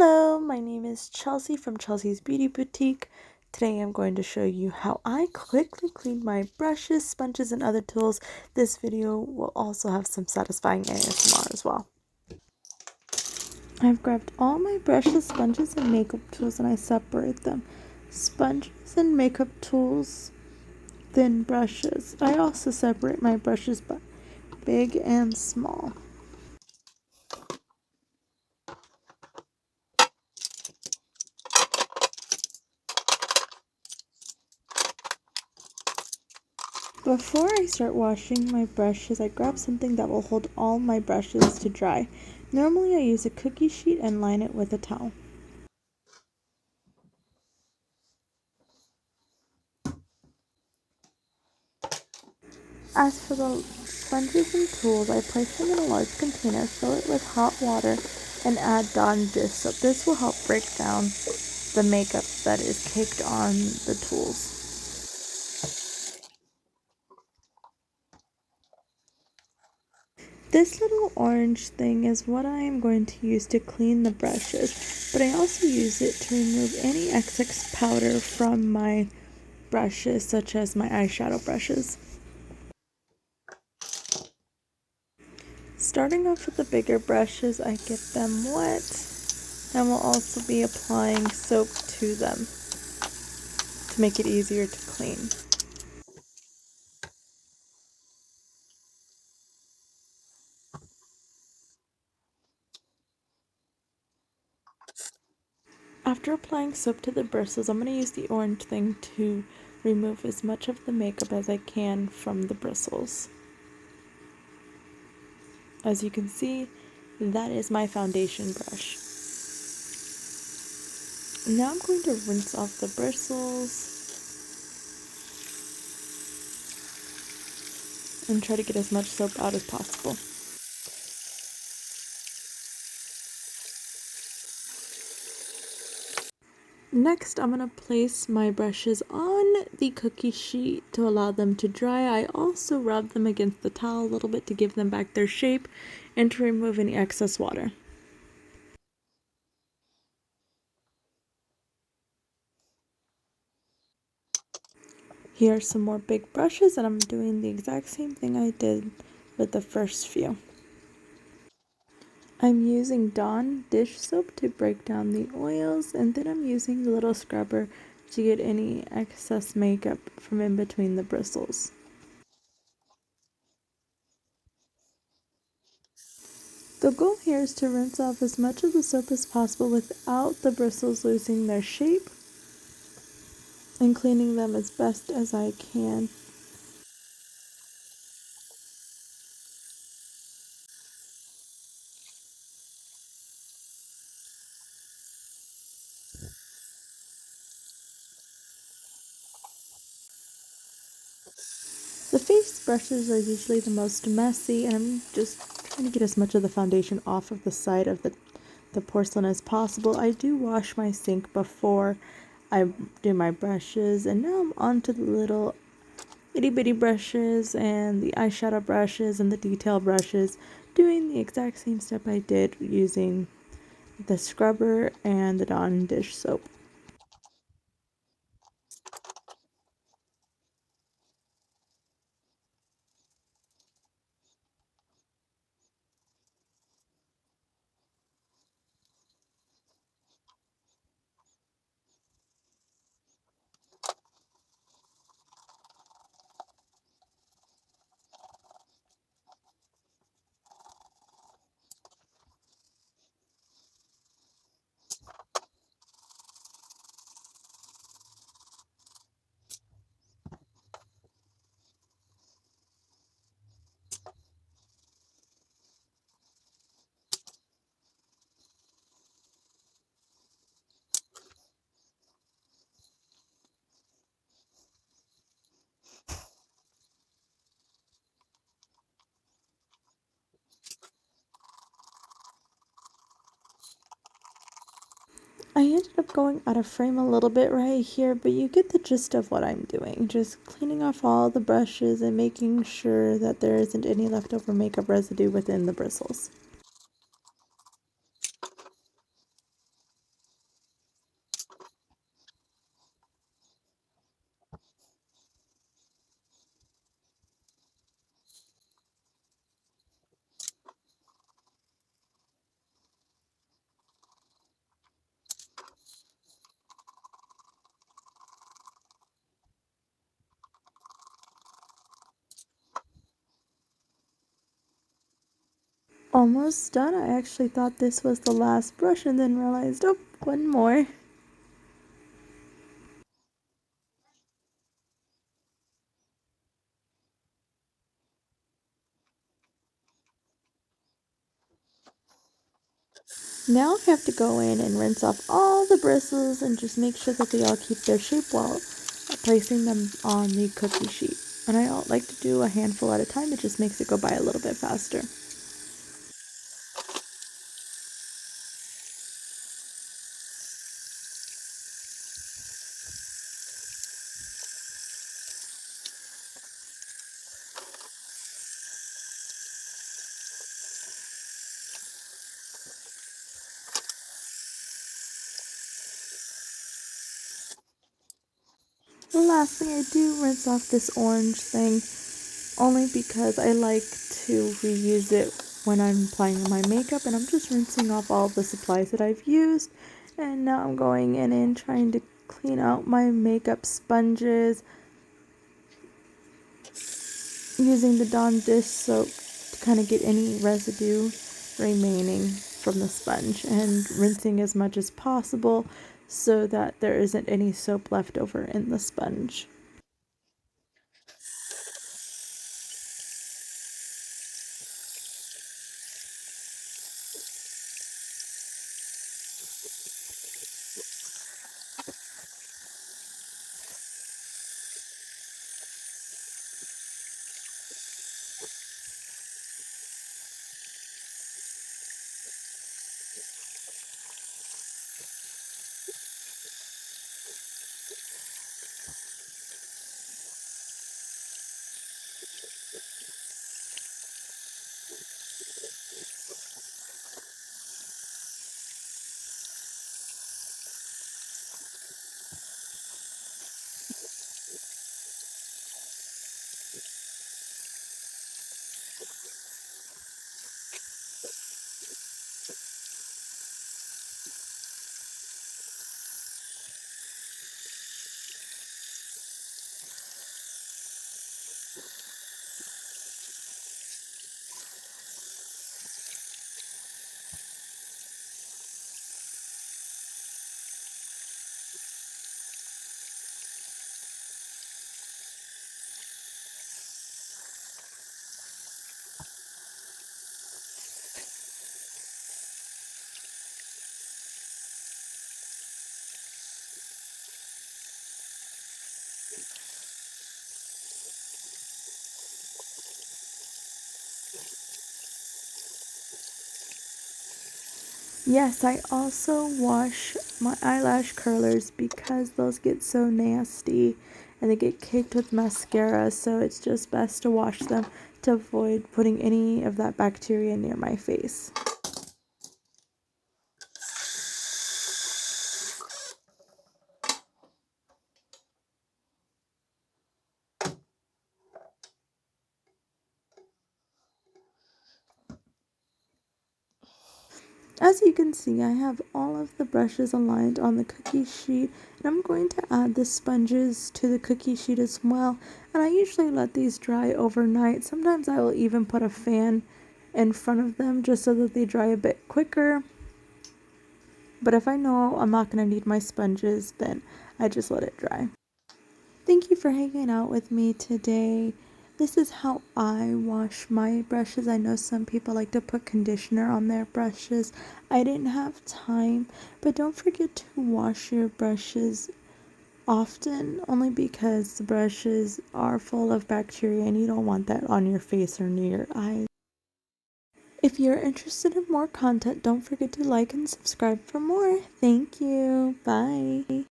Hello, my name is Chelsea from Chelsea's Beauty Boutique. Today I'm going to show you how I quickly clean my brushes, sponges, and other tools. This video will also have some satisfying ASMR as well. I've grabbed all my brushes, sponges, and makeup tools and I separate them. Sponges and makeup tools, then brushes. I also separate my brushes by big and small. Before I start washing my brushes, I grab something that will hold all my brushes to dry. Normally I use a cookie sheet and line it with a towel. As for the sponges and tools, I place them in a large container, fill it with hot water, and add Dawn dish soap. This will help break down the makeup that is caked on the tools. This little orange thing is what I am going to use to clean the brushes, but I also use it to remove any excess powder from my brushes, such as my eyeshadow brushes. Starting off with the bigger brushes, I get them wet and will also be applying soap to them to make it easier to clean. After applying soap to the bristles, I'm going to use the orange thing to remove as much of the makeup as I can from the bristles. As you can see, that is my foundation brush. Now I'm going to rinse off the bristles and try to get as much soap out as possible. Next, I'm going to place my brushes on the cookie sheet to allow them to dry. I also rub them against the towel a little bit to give them back their shape and to remove any excess water. Here are some more big brushes, and I'm doing the exact same thing I did with the first few. I'm using Dawn dish soap to break down the oils, and then I'm using the little scrubber to get any excess makeup from in between the bristles. The goal here is to rinse off as much of the soap as possible without the bristles losing their shape and cleaning them as best as I can. The face brushes are usually the most messy, and I'm just trying to get as much of the foundation off of the side of the porcelain as possible. I do wash my sink before I do my brushes, and now I'm on to the little itty bitty brushes and the eyeshadow brushes and the detail brushes, doing the exact same step I did using the scrubber and the Dawn dish soap. I ended up going out of frame a little bit right here, but you get the gist of what I'm doing. Just cleaning off all the brushes and making sure that there isn't any leftover makeup residue within the bristles. Almost done. I actually thought this was the last brush and then realized, oh, one more. Now I have to go in and rinse off all the bristles and just make sure that they all keep their shape while placing them on the cookie sheet. And I like to do a handful at a time. It just makes it go by a little bit faster. The last thing I do, rinse off this orange thing, only because I like to reuse it when I'm applying my makeup, and I'm just rinsing off all the supplies that I've used. And now I'm going in and trying to clean out my makeup sponges using the Dawn dish soap to kind of get any residue remaining from the sponge, and rinsing as much as possible so that there isn't any soap left over in the sponge. Yes, I also wash my eyelash curlers because those get so nasty and they get caked with mascara, so it's just best to wash them to avoid putting any of that bacteria near my face. As you can see, I have all of the brushes aligned on the cookie sheet, and I'm going to add the sponges to the cookie sheet as well. And I usually let these dry overnight. Sometimes I will even put a fan in front of them just so that they dry a bit quicker. But if I know I'm not going to need my sponges, then I just let it dry. Thank you for hanging out with me today. This is how I wash my brushes. I know some people like to put conditioner on their brushes. I didn't have time, but don't forget to wash your brushes often, only because the brushes are full of bacteria and you don't want that on your face or near your eyes. If you're interested in more content, don't forget to like and subscribe for more. Thank you. Bye.